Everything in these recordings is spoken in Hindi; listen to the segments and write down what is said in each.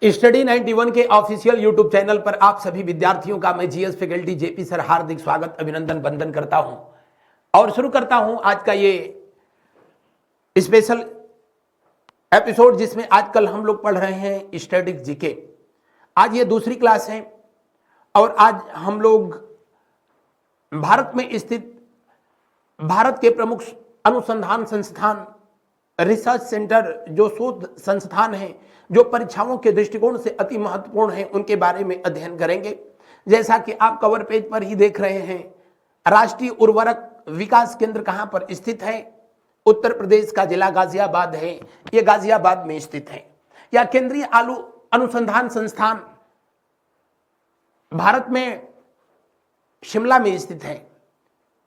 स्टडी 91 के ऑफिशियल यूट्यूब चैनल पर आप सभी विद्यार्थियों का मैं जीएस फैकल्टी जेपी सर हार्दिक स्वागत अभिनंदन वंदन करता हूं और शुरू करता हूं आज का ये स्पेशल एपिसोड जिसमें आजकल हम लोग पढ़ रहे हैं स्टैटिक जीके। आज ये दूसरी क्लास है और आज हम लोग भारत में स्थित भारत के प्रमुख अनुसंधान संस्थान रिसर्च सेंटर जो शोध संस्थान है जो परीक्षाओं के दृष्टिकोण से अति महत्वपूर्ण है उनके बारे में अध्ययन करेंगे। जैसा कि आप कवर पेज पर ही देख रहे हैं, राष्ट्रीय उर्वरक विकास केंद्र कहां पर स्थित है? उत्तर प्रदेश का जिला गाजियाबाद है, यह गाजियाबाद में स्थित है। या केंद्रीय आलू अनुसंधान संस्थान भारत में शिमला में स्थित है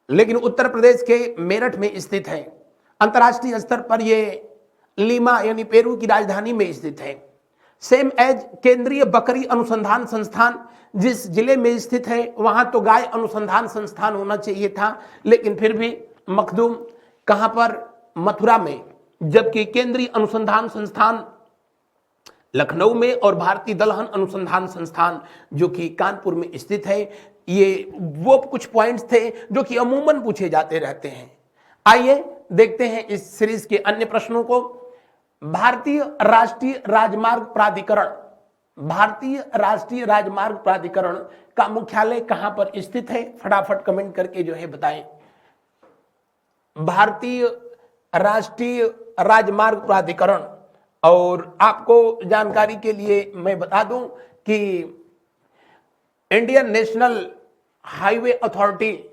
लेकिन उत्तर प्रदेश के मेरठ में स्थित है। अंतर्राष्ट्रीय स्तर पर यह लीमा यानी पेरू की राजधानी में स्थित है। सेम एज केंद्रीय बकरी अनुसंधान संस्थान जिस जिले में स्थित है वहां तो गाय अनुसंधान संस्थान होना चाहिए था, लेकिन फिर भी मखदूम कहां पर? मथुरा में। जबकि केंद्रीय अनुसंधान संस्थान लखनऊ में और भारतीय दलहन अनुसंधान संस्थान जो कि कानपुर में स्थित है। ये वो कुछ पॉइंट्स थे जो कि अमूमन पूछे जाते रहते हैं। आइए देखते हैं इस सीरीज के अन्य प्रश्नों को। भारतीय राष्ट्रीय राजमार्ग प्राधिकरण का मुख्यालय कहां पर स्थित है? फटाफट कमेंट करके जो है बताएं। भारतीय राष्ट्रीय राजमार्ग प्राधिकरण। और आपको जानकारी के लिए मैं बता दूं कि इंडियन नेशनल हाईवे अथॉरिटी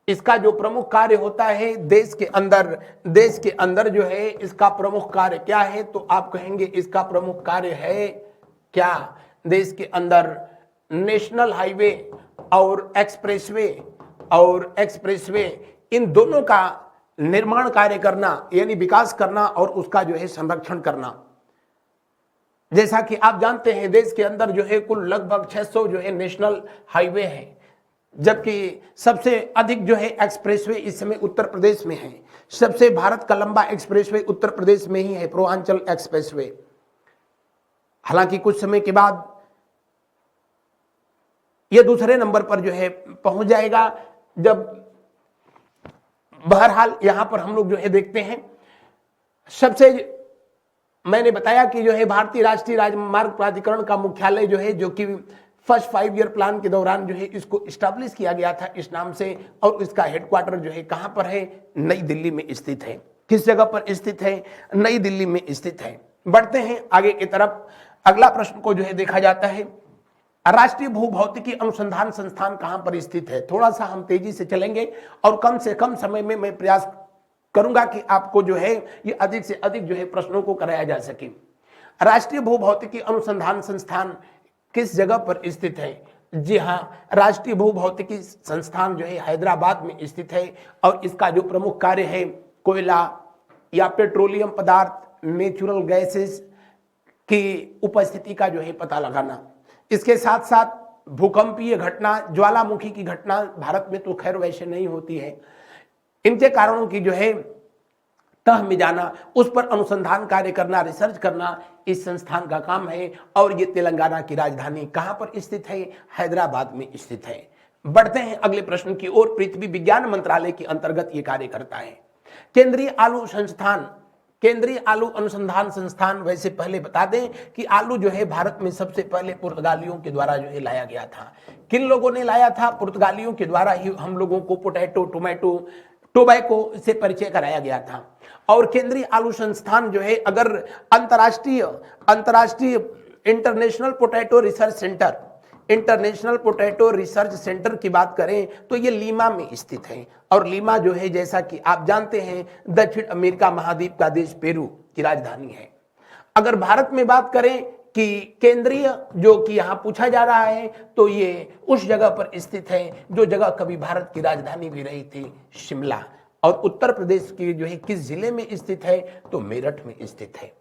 इसका जो प्रमुख कार्य होता है देश के अंदर जो है इसका प्रमुख कार्य क्या है? तो आप कहेंगे इसका प्रमुख कार्य है क्या? देश के अंदर नेशनल हाईवे और एक्सप्रेसवे इन दोनों का निर्माण कार्य करना यानी विकास करना और उसका जो है संरक्षण करना। जैसा कि आप जानते हैं देश के अंदर जो है कुल लगभग 600 जो है नेशनल हाईवे है, जबकि सबसे अधिक जो है एक्सप्रेसवे इस समय उत्तर प्रदेश में है। सबसे भारत का लंबा एक्सप्रेसवे उत्तर प्रदेश में ही है, पूर्वांचल एक्सप्रेसवे। हालांकि कुछ समय के बाद यह दूसरे नंबर पर जो है पहुंच जाएगा। जब बहरहाल यहां पर हम लोग जो है देखते हैं, सबसे मैंने बताया कि जो है भारतीय राष्ट्रीय राजमार्ग प्राधिकरण का मुख्यालय जो है, जो कि फर्स्ट 5 ईयर प्लान के दौरान जो है इसको स्टैब्लिश किया गया था इस नाम से, और इसका हेडक्वार्टर जो है कहां पर है? नई दिल्ली में स्थित है। किस जगह पर स्थित है? नई दिल्ली में स्थित है। बढ़ते हैं आगे की तरफ। अगला प्रश्न को जो है देखा जाता है, राष्ट्रीय भूभौतिकी अनुसंधान संस्थान कहां पर स्थित है? थोड़ा सा हम तेजी से चलेंगे और कम से कम समय में मैं प्रयास करूंगा कि आपको जो है ये अधिक से अधिक जो है प्रश्नों को कराया जा सके। राष्ट्रीय भूभौतिकी अनुसंधान संस्थान किस जगह पर स्थित है? जी हां, राष्ट्रीय भूभौतिकी संस्थान जो है हैदराबाद में स्थित है और इसका जो प्रमुख कार्य है कोयला या पेट्रोलियम पदार्थ, नेचुरल गैसेस की उपस्थिति का जो है पता लगाना। इसके साथ साथ भूकंपीय घटना, ज्वालामुखी की घटना भारत में तो खैर वैसे नहीं होती है, इनके कारणों की जो है तह में जाना, उस पर अनुसंधान कार्य करना, रिसर्च करना इस संस्थान का काम है। और ये तेलंगाना की राजधानी कहां पर स्थित है? हैदराबाद में स्थित है। बढ़ते हैं अगले प्रश्न की ओर। पृथ्वी विज्ञान मंत्रालय के अंतर्गत ये कार्य करता है। केंद्रीय आलू अनुसंधान संस्थान। वैसे पहले बता दें कि आलू जो है भारत में सबसे पहले पुर्तगालियों के द्वारा जो है लाया गया था। किन लोगों ने लाया था? पुर्तगालियों के द्वारा ही हम लोगों को पोटैटो, टोबैको से परिचय कराया गया था। और केंद्रीय आलू संस्थान जो है, अगर अंतर्राष्ट्रीय इंटरनेशनल पोटैटो रिसर्च सेंटर की बात करें तो ये लीमा में स्थित है। और लीमा जो है जैसा कि आप जानते हैं दक्षिण अमेरिका महाद्वीप का देश पेरू की राजधानी है। अगर भारत में बात करें कि केंद्रीय जो कि यहां पूछा जा रहा है तो ये उस जगह पर स्थित है जो जगह कभी भारत की राजधानी भी रही थी, शिमला। और उत्तर प्रदेश की जो है किस जिले में स्थित है? तो मेरठ में स्थित है।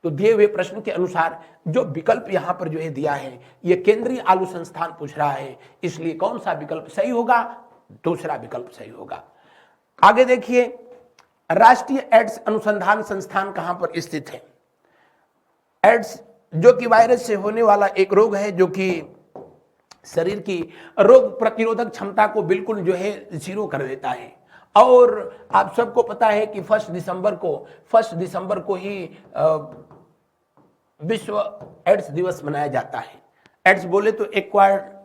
तो दिए हुए प्रश्न के अनुसार जो विकल्प यहां पर जो है दिया है ये केंद्रीय आलू संस्थान पूछ रहा है, इसलिए कौन सा विकल्प सही होगा? दूसरा विकल्प सही होगा। आगे देखिए, राष्ट्रीय एड्स अनुसंधान संस्थान कहां पर स्थित है? एड्स जो कि वायरस से होने वाला एक रोग है, जो कि शरीर की रोग प्रतिरोधक क्षमता को बिल्कुल जो है जीरो कर देता है। और आप सबको पता है कि 1 दिसंबर को ही विश्व एड्स दिवस मनाया जाता है। एड्स बोले तो एक्वायर्ड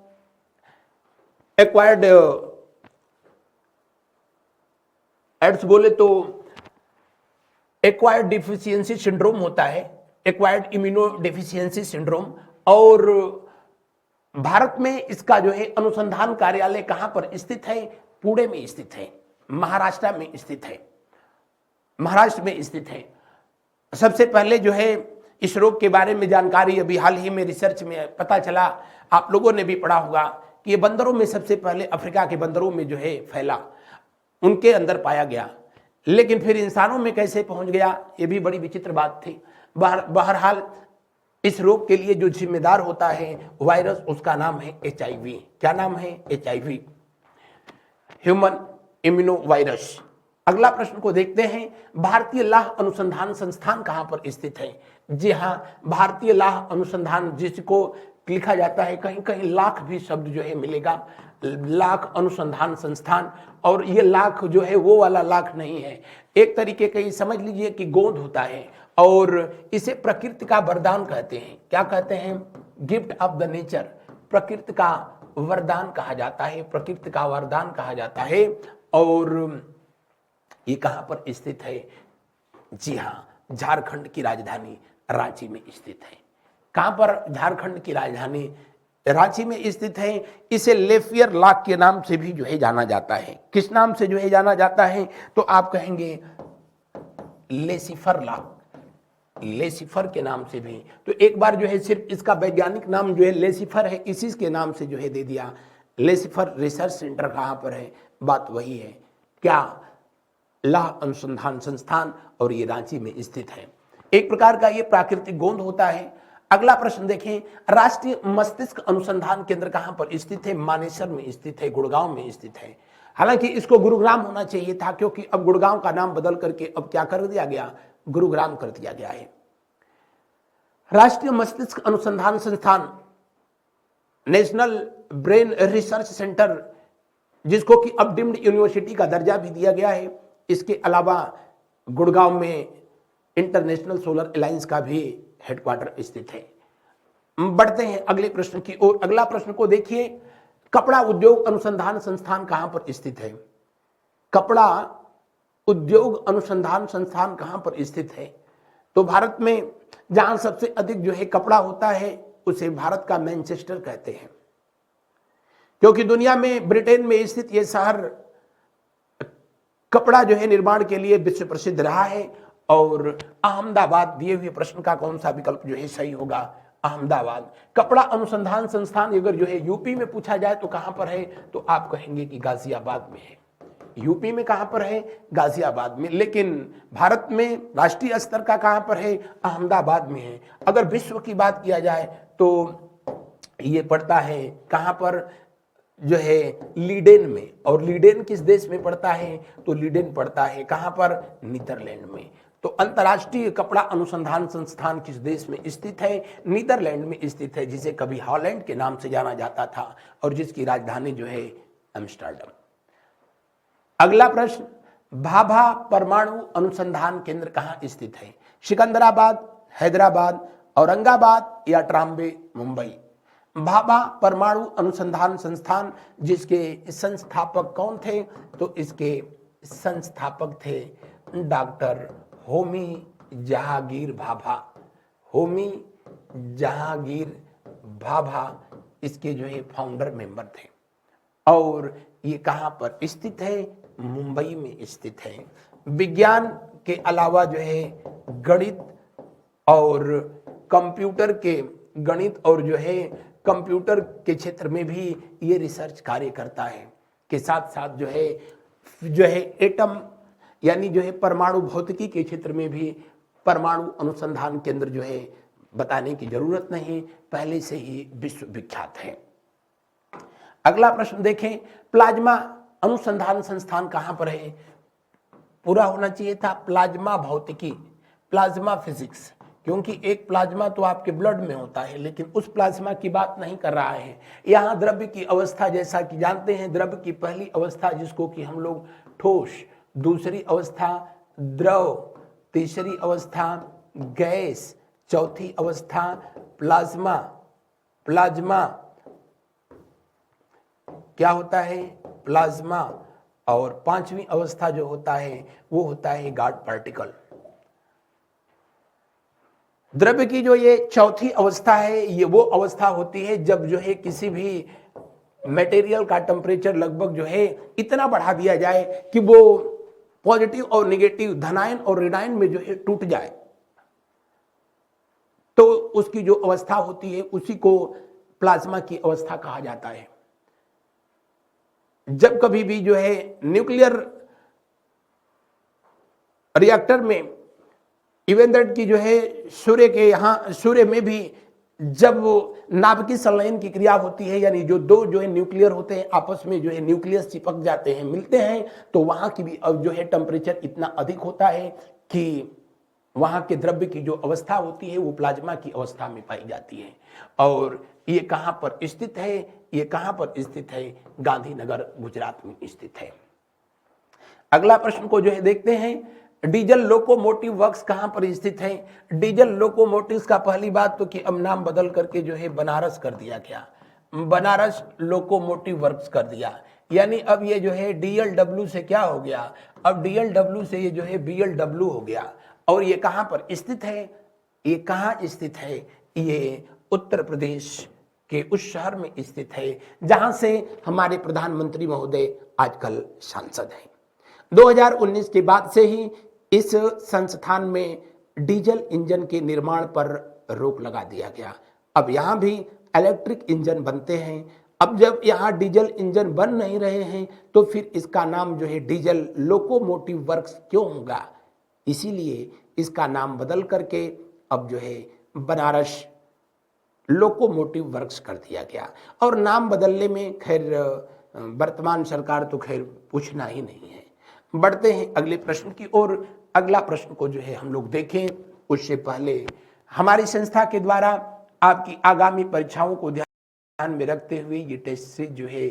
एड्स बोले तो एक्वायर्ड डिफिशियंसी सिंड्रोम होता है, एक्वायर्ड इम्यूनो डिफिशियंसी सिंड्रोम। और भारत में इसका जो है अनुसंधान कार्यालय कहां पर स्थित है? पुणे में स्थित है, महाराष्ट्र में स्थित है, महाराष्ट्र में स्थित है। सबसे पहले जो है इस रोग के बारे में जानकारी अभी हाल ही में रिसर्च में पता चला, आप लोगों ने भी पढ़ा होगा कि ये बंदरों में सबसे पहले अफ्रीका के बंदरों में जो है फैला, उनके अंदर पाया गया, लेकिन फिर इंसानों में कैसे पहुंच गया, ये भी बड़ी विचित्र बात थी। बहरहाल इस रोग के लिए जो जिम्मेदार होता है वायरस, उसका नाम है HIV। क्या नाम है? HIV, human immuno virus. अगला प्रश्न को देखते हैं, भारतीय लाह अनुसंधान संस्थान कहां पर स्थित है? जी हां, भारतीय लाह अनुसंधान, जिसको लिखा जाता है कहीं कहीं लाख भी शब्द जो है मिलेगा, लाख अनुसंधान संस्थान। और ये लाख जो है वो वाला लाख नहीं है, एक तरीके का ये समझ लीजिए कि गोंद होता है, और इसे प्रकृति का वरदान कहते हैं। क्या कहते हैं? गिफ्ट ऑफ द नेचर, प्रकृति का वरदान कहा जाता है, प्रकृति का वरदान कहा जाता है। और ये कहां पर स्थित है? जी हां, झारखंड की राजधानी रांची में स्थित है। कहां पर? झारखंड की राजधानी रांची में स्थित है। इसे लेफियर लाख के नाम से भी जो है जाना जाता है। किस नाम से जो है जाना जाता है? तो आप कहेंगे लेसिफर लाख, लेसिफर के नाम से भी। तो एक बार जो है सिर्फ इसका वैज्ञानिक नाम जो है लेसिफर है, इसी के नाम से जो है दे दिया। लेसिफर रिसर्च सेंटर कहां पर है? बात वही है, क्या? लाह अनुसंधान संस्थान, और ये रांची में स्थित है। एक प्रकार का ये प्राकृतिक गोंद होता है। अगला प्रश्न देखें, राष्ट्रीय मस्तिष्क अनुसंधान केंद्र कहां पर स्थित है? मानेसर में स्थित है, गुड़गांव में स्थित है। हालांकि इसको गुरुग्राम होना चाहिए था, क्योंकि अब गुड़गांव का नाम बदल करके अब क्या कर दिया गया? गुरुग्राम कर दिया गया है। राष्ट्रीय मस्तिष्क अनुसंधान संस्थान, नेशनल ब्रेन रिसर्च सेंटर, जिसको कि अब डीम्ड यूनिवर्सिटी का दर्जा भी दिया गया है। इसके अलावा गुड़गांव में इंटरनेशनल सोलर अलायंस का भी हेडक्वार्टर स्थित है। बढ़ते हैं अगले प्रश्न की ओर। अगला प्रश्न को देखिए, कपड़ा उद्योग अनुसंधान संस्थान कहां पर स्थित है? कपड़ा उद्योग अनुसंधान संस्थान कहां पर स्थित है? तो भारत में जहां सबसे अधिक जो है कपड़ा होता है, उसे भारत का मैनचेस्टर कहते हैं, क्योंकि दुनिया में ब्रिटेन में स्थित यह शहर कपड़ा जो है निर्माण के लिए विश्व प्रसिद्ध रहा है। और अहमदाबाद, दिए हुए प्रश्न का कौन सा विकल्प जो है सही होगा? अहमदाबाद। कपड़ा अनुसंधान संस्थान अगर जो है यूपी में पूछा जाए तो कहां पर है? तो आप कहेंगे कि गाजियाबाद में है। यूपी में कहां पर है? गाजियाबाद में। लेकिन भारत में राष्ट्रीय स्तर का कहां पर है? अहमदाबाद में है। अगर विश्व की बात किया जाए तो ये पड़ता है कहां पर? जो है लीडेन में। और लीडेन किस देश में पड़ता है? तो लीडेन पड़ता है कहां पर? नीदरलैंड में। तो अंतर्राष्ट्रीय कपड़ा अनुसंधान संस्थान किस देश में स्थित है? नीदरलैंड में स्थित है, जिसे कभी हॉलैंड के नाम से जाना जाता था, और जिसकी राजधानी जो है एम्स्टर्डम। अगला प्रश्न, भाभा परमाणु अनुसंधान केंद्र कहां स्थित है? सिकंदराबाद, हैदराबाद, औरंगाबाद या ट्राम्बे, मुंबई? भाभा परमाणु अनुसंधान संस्थान, जिसके संस्थापक कौन थे? तो इसके संस्थापक थे डॉक्टर होमी जहांगीर भाभा। होमी जहांगीर भाभा इसके जो है फाउंडर मेंबर थे। और ये कहां पर स्थित है? मुंबई में स्थित है। विज्ञान के अलावा जो है गणित और कंप्यूटर के, गणित और जो है कंप्यूटर के क्षेत्र में भी ये रिसर्च कार्य करता है, के साथ साथ जो है एटम यानी जो है परमाणु भौतिकी के क्षेत्र में भी परमाणु अनुसंधान केंद्र जो है बताने की जरूरत नहीं, पहले से ही विश्व विख्यात है। अगला प्रश्न देखें, प्लाज्मा अनुसंधान संस्थान कहां पर है? पूरा होना चाहिए था प्लाज्मा भौतिकी, प्लाज्मा फिजिक्स। क्योंकि एक प्लाज्मा तो आपके ब्लड में होता है, लेकिन उस प्लाज्मा की बात नहीं कर रहा है। यहाँ द्रव्य की अवस्था, जैसा कि जानते हैं, द्रव्य की पहली अवस्था जिसको कि हम लोग ठोस, दूसरी अवस्था द्रव, तीसरी अवस्था गैस, चौथी अवस्था प्लाज्मा। प्लाज्मा क्या होता है? प्लाज्मा। और पांचवी अवस्था जो होता है वो होता है गॉड पार्टिकल। द्रव्य की जो ये चौथी अवस्था है, ये वो अवस्था होती है जब जो है किसी भी मटेरियल का टेम्परेचर लगभग जो है इतना बढ़ा दिया जाए कि वो पॉजिटिव और नेगेटिव, धनायन और ऋणायन में जो है टूट जाए, तो उसकी जो अवस्था होती है उसी को प्लाज्मा की अवस्था कहा जाता है। जब कभी भी जो है न्यूक्लियर रिएक्टर में, इवन दैट की जो है सूर्य के यहाँ, सूर्य में भी जब नाभिकीय संलयन की क्रिया होती है, यानी जो दो जो है न्यूक्लियर होते हैं आपस में जो है न्यूक्लियस चिपक जाते हैं, मिलते हैं, तो वहां की भी अब जो है टेम्परेचर इतना अधिक होता है कि वहां के द्रव्य की जो अवस्था होती है वो प्लाज्मा की अवस्था में पाई जाती है। और ये कहां पर स्थित है? ये कहां पर स्थित है? गांधीनगर, गुजरात में स्थित है। अगला प्रश्न को जो है देखते हैं, डीजल लोकोमोटिव वर्क्स कहां पर स्थित है? डीजल लोकोमोटिव्स का पहली बात तो कि अब नाम बदल करके जो है बनारस कर दिया गया, बनारस लोकोमोटिव वर्क्स कर दिया, यानी अब ये जो है DLW से क्या हो गया? अब DLW से ये जो है BLW हो गया। और ये कहां पर स्थित है? ये कहां स्थित है? ये उत्तर प्रदेश के उस शहर में स्थित है जहां से हमारे प्रधानमंत्री महोदय आजकल सांसद हैं। 2019 के बाद से ही इस संस्थान में डीजल इंजन के निर्माण पर रोक लगा दिया गया। अब यहाँ भी इलेक्ट्रिक इंजन बनते हैं। अब जब यहाँ डीजल इंजन बन नहीं रहे हैं तो फिर इसका नाम जो है डीजल लोकोमोटिव वर्क्स क्यों होगा? इसीलिए इसका नाम बदल करके अब जो है बनारस लोकोमोटिव वर्क्स कर दिया गया। और नाम बदलने में खैर वर्तमान सरकार तो खैर पूछना ही नहीं है। बढ़ते हैं अगले प्रश्न की ओर। अगला प्रश्न को जो है हम लोग देखें उससे पहले हमारी संस्था के द्वारा आपकी आगामी परीक्षाओं को ध्यान में रखते हुए ये टेस्ट सीरीज जो है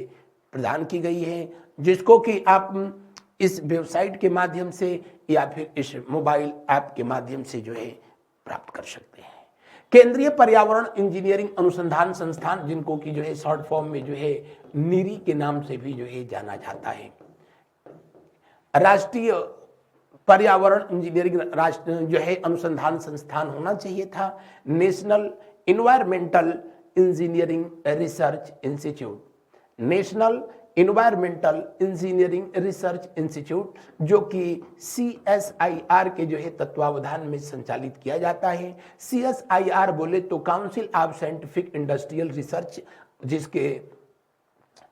प्रदान की गई है, जिसको कि आप इस वेबसाइट के माध्यम से या फिर इस मोबाइल ऐप के माध्यम से जो है प्राप्त कर सकते हैं। केंद्रीय पर्यावरण इंजीनियरिंग अनुसंधान संस्थान, जिनको कि जो है शॉर्ट फॉर्म में जो है नीरी के नाम से भी जो है जाना जाता है, राष्ट्रीय पर्यावरण इंजीनियरिंग जो है अनुसंधान संस्थान होना चाहिए था, national environmental engineering research institute, national environmental engineering research institute, जो कि CSIR के जो है तत्वावधान में संचालित किया जाता है। CSIR बोले तो council of scientific industrial research, जिसके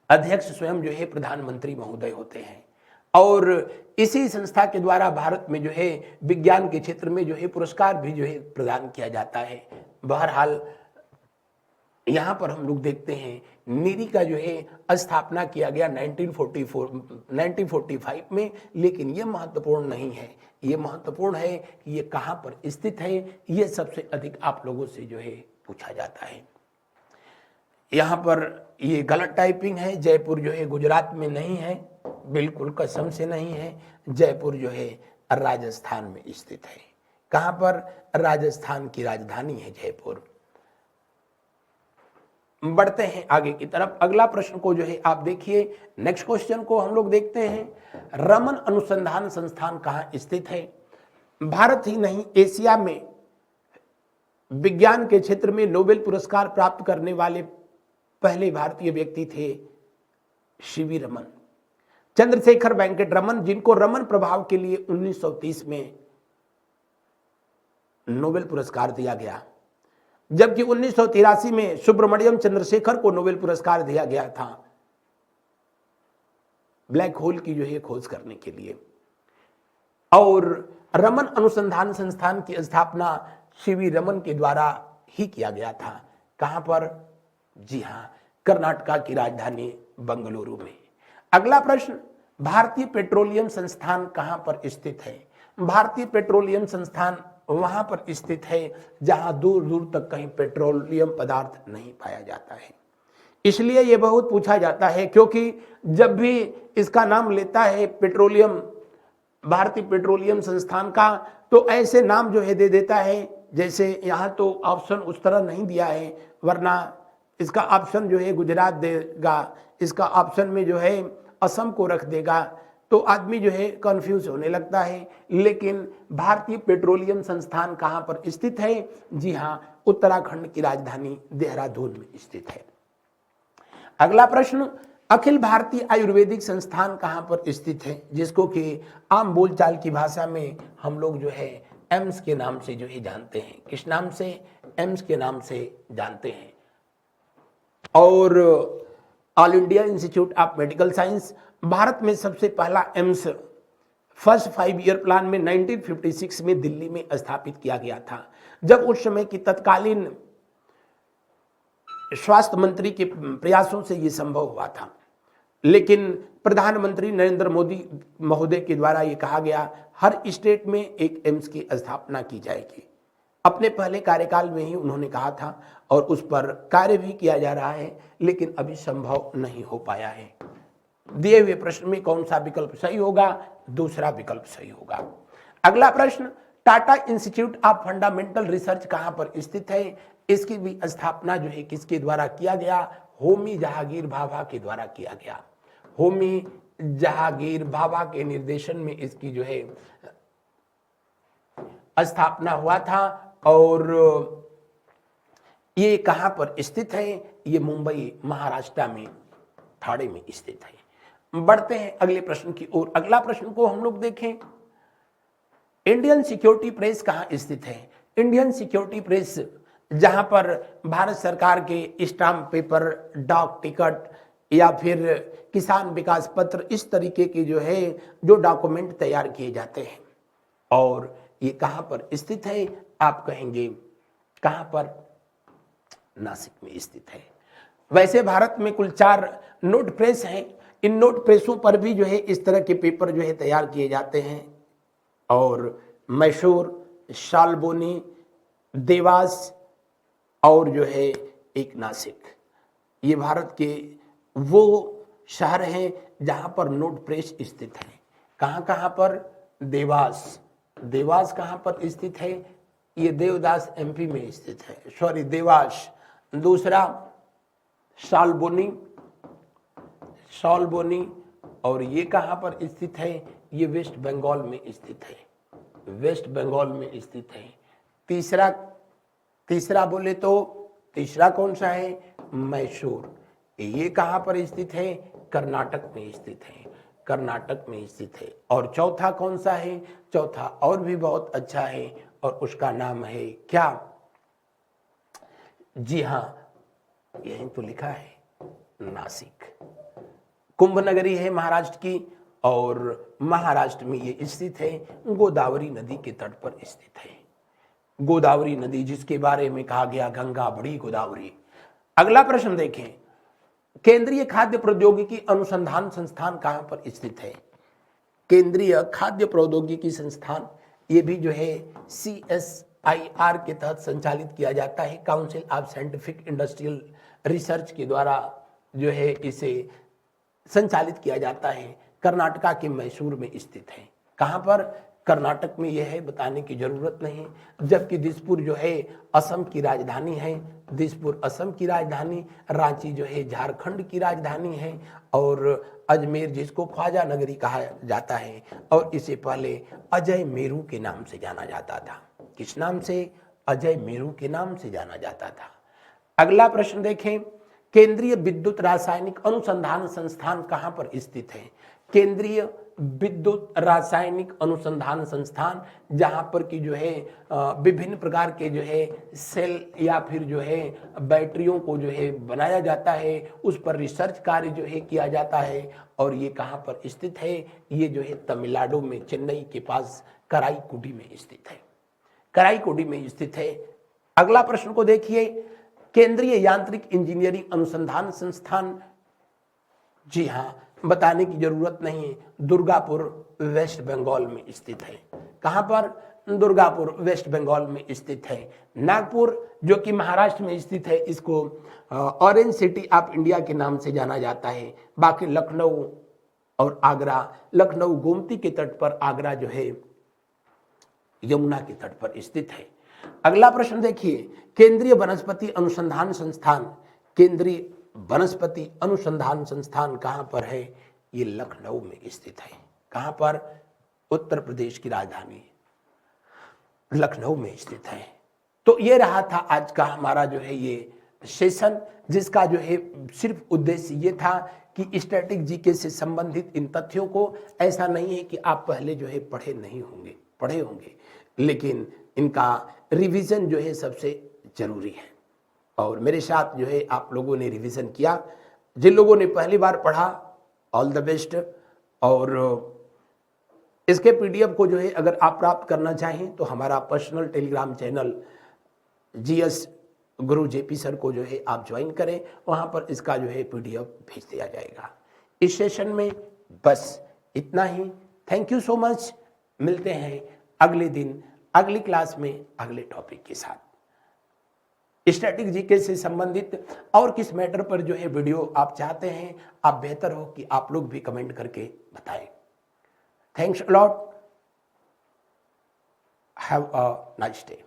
अध्यक्ष स्वयं जो है प्रधानमंत्री महोदय होते हैं। और इसी संस्था के द्वारा भारत में जो है विज्ञान के क्षेत्र में जो है पुरस्कार भी जो है प्रदान किया जाता है। बहरहाल यहाँ पर हम लोग देखते हैं नीरी का जो है स्थापना किया गया 1945 में, लेकिन ये महत्वपूर्ण नहीं है। ये महत्वपूर्ण है कि ये कहाँ पर स्थित है, ये सबसे अधिक आप लोगों से जो है पूछा जाता है। यहाँ पर ये गलत टाइपिंग है, जयपुर जो है गुजरात में नहीं है, बिल्कुल कसम से नहीं है। जयपुर जो है राजस्थान में स्थित है। कहाँ पर? राजस्थान की राजधानी है जयपुर। बढ़ते हैं आगे की तरफ। अगला प्रश्न को जो है आप देखिए, नेक्स्ट क्वेश्चन को हम लोग देखते हैं। रमन अनुसंधान संस्थान कहाँ स्थित है? भारत ही नहीं, एशिया में विज्ञान के क्षेत्र में नोबेल पुरस्कार प्राप्त करने वाले पहले भारतीय व्यक्ति थे सीवी रमन, चंद्रशेखर वेंकट रमन, जिनको रमन प्रभाव के लिए 1930 में नोबेल पुरस्कार दिया गया, जबकि 1983 में सुब्रमण्यम चंद्रशेखर को नोबेल पुरस्कार दिया गया था ब्लैक होल की जो है खोज करने के लिए। और रमन अनुसंधान संस्थान की स्थापना सीवी रमन के द्वारा ही किया गया था। कहां पर? जी हां, कर्नाटक की राजधानी बंगलुरु में। अगला प्रश्न, भारतीय पेट्रोलियम संस्थान कहां पर स्थित है? भारतीय पेट्रोलियम संस्थान वहां पर स्थित है जहां दूर दूर तक कहीं पेट्रोलियम पदार्थ नहीं पाया जाता है। इसलिए ये बहुत पूछा जाता है, क्योंकि जब भी इसका नाम लेता है पेट्रोलियम, भारतीय पेट्रोलियम संस्थान का, तो ऐसे नाम जो है दे देता है, जैसे यहाँ तो ऑप्शन उस तरह नहीं दिया है, वरना इसका ऑप्शन जो है गुजरात देगा, इसका ऑप्शन में जो है असम को रख देगा, तो आदमी जो है कंफ्यूज होने लगता है। लेकिन भारतीय पेट्रोलियम संस्थान कहाँ पर स्थित है? जी हाँ, उत्तराखंड की राजधानी देहरादून में स्थित है। अगला प्रश्न, अखिल भारतीय आयुर्वेदिक संस्थान कहाँ पर स्थित है? जिसको कि आम बोलचाल की भाषा में हम लोग जो है एम्स के नाम से जो है जानते हैं। किस नाम से? एम्स के नाम से जानते हैं। और all India institute of medical science, Bharat में सबसे पहला एम्स फर्स्ट 5 ईयर प्लान में 1956 में दिल्ली में स्थापित किया गया था, जब उस समय की तत्कालीन स्वास्थ्य मंत्री के प्रयासों से यह संभव हुआ था। लेकिन प्रधानमंत्री नरेंद्र मोदी महोदय के द्वारा यह कहा गया हर स्टेट में एक एम्स की स्थापना की जाएगी। अपने पहले कार्यकाल में ही उन्होंने कहा था और उस पर कार्य भी किया जा रहा है, लेकिन अभी संभव नहीं हो पाया है। दिए हुए प्रश्न में कौन सा विकल्प सही होगा? दूसरा विकल्प सही होगा। अगला प्रश्न, Tata institute of fundamental research कहां पर स्थित है? इसकी भी स्थापना जो है किसके द्वारा किया गया? होमी जहांगीर भाभा के द्वारा किया गया। होमी जहांगीर भाभा के निर्देशन में इसकी जो है स्थापना हुआ था। और ये कहां पर स्थित है? ये मुंबई महाराष्ट्र में ठाणे में स्थित है। बढ़ते हैं अगले प्रश्न की ओर। अगला प्रश्न को हम लोग देखें, इंडियन सिक्योरिटी प्रेस कहां स्थित है? इंडियन सिक्योरिटी प्रेस जहां पर भारत सरकार के स्टाम्प पेपर, डाक टिकट या फिर किसान विकास पत्र, इस तरीके के जो है जो डॉक्यूमेंट तैयार किए जाते हैं। और ये कहां पर स्थित है? आप कहेंगे कहां पर? नासिक में स्थित है। वैसे भारत में कुल 4 नोट प्रेस हैं। इन नोट प्रेसों पर भी जो है इस तरह के पेपर जो है तैयार किए जाते हैं। और मैसूर, शालबोनी, देवास और जो है एक नासिक, ये भारत के वो शहर हैं जहां पर नोट प्रेस स्थित है। कहां कहां पर? देवास। देवास कहां पर स्थित है? ये देवदास एमपी में स्थित है, सॉरी देवास। दूसरा शालबोनी, शालबोनी, और ये कहां पर स्थित है? ये वेस्ट बंगाल में स्थित है, वेस्ट बंगाल में स्थित है। तीसरा बोले तो तीसरा कौन सा है? मैसूर। ये कहां पर स्थित है? कर्नाटक में स्थित है, कर्नाटक में स्थित है। और चौथा कौन सा है? चौथा और भी बहुत अच्छा है और उसका नाम है क्या? जी हां, यही तो लिखा है, नासिक। कुंभ नगरी है महाराष्ट्र की और महाराष्ट्र में ये स्थित है, गोदावरी नदी के तट पर स्थित है। गोदावरी नदी जिसके बारे में कहा गया गंगा बड़ी गोदावरी। अगला प्रश्न देखें, केंद्रीय खाद्य प्रौद्योगिकी अनुसंधान संस्थान कहां पर स्थित है? केंद्रीय खाद्य प्रौद्योगिकी संस्थान, ये भी जो है CSIR के तहत संचालित किया जाता है, council of scientific industrial research के द्वारा जो है इसे संचालित किया जाता है। कर्नाटका के मैसूर में स्थित है। कहां पर? कर्नाटक में यह है, बताने की जरूरत नहीं। जबकि दिसपुर जो है असम की राजधानी है, दिसपुर असम की राजधानी, रांची जो है झारखंड की राजधानी है, और अजमेर जिसको ख्वाजा नगरी कहा जाता है, और इसे पहले अजय मेरू के नाम से जाना जाता था। किस नाम से? अजय मेरू के नाम से जाना जाता था। अगला प्रश्न देखें, केंद्रीय विद्युत रासायनिक अनुसंधान संस्थान कहां पर स्थित है? केंद्रीय विद्युत रासायनिक अनुसंधान संस्थान, जहां पर की जो है विभिन्न प्रकार के जो है सेल या फिर जो है बैटरियों को जो है बनाया जाता है, उस पर रिसर्च कार्य जो है किया जाता है। और ये कहां पर स्थित है? ये जो है तमिलनाडु में चेन्नई के पास कराईकुडी में स्थित है, कराईकुडी में स्थित है। अगला प्रश्न को देखिए, केंद्रीय यांत्रिक इंजीनियरिंग अनुसंधान संस्थान, जी हां, बताने की जरूरत नहीं, दुर्गापुर वेस्ट बंगाल में स्थित है। कहां पर? दुर्गापुर वेस्ट बंगाल में स्थित है। नागपुर जो कि महाराष्ट्र में स्थित है, इसको ऑरेंज सिटी ऑफ इंडिया के नाम से जाना जाता है। बाकी लखनऊ और आगरा, लखनऊ गोमती के तट पर, आगरा जो है यमुना के तट पर स्थित है। अगला प्रश्न देखिए, केंद्रीय वनस्पति अनुसंधान संस्थान, केंद्रीय वनस्पति अनुसंधान संस्थान कहां पर है? ये लखनऊ में स्थित है। कहां पर? उत्तर प्रदेश की राजधानी लखनऊ में स्थित है। तो ये रहा था आज का हमारा जो है ये सेशन, जिसका जो है सिर्फ उद्देश्य ये था कि स्टैटिक जीके से संबंधित इन तथ्यों को, ऐसा नहीं है कि आप पहले जो है पढ़े होंगे, लेकिन इनका रिवीजन जो है सबसे जरूरी है। और मेरे साथ जो है आप लोगों ने रिवीजन किया। जिन लोगों ने पहली बार पढ़ा, ऑल द बेस्ट। और इसके पीडीएफ को जो है अगर आप प्राप्त करना चाहें तो हमारा पर्सनल टेलीग्राम चैनल जीएस गुरु जेपी सर को जो है आप ज्वाइन करें, वहां पर इसका जो है पीडीएफ भेज दिया जाएगा। इस सेशन में बस इतना ही। Thank you so much. मिलते हैं अगले दिन अगली क्लास में अगले टॉपिक के साथ। स्टैटिक जीके से संबंधित और किस मैटर पर जो है वीडियो आप चाहते हैं, आप बेहतर हो कि आप लोग भी कमेंट करके बताएं। Thanks a lot. Have a nice day.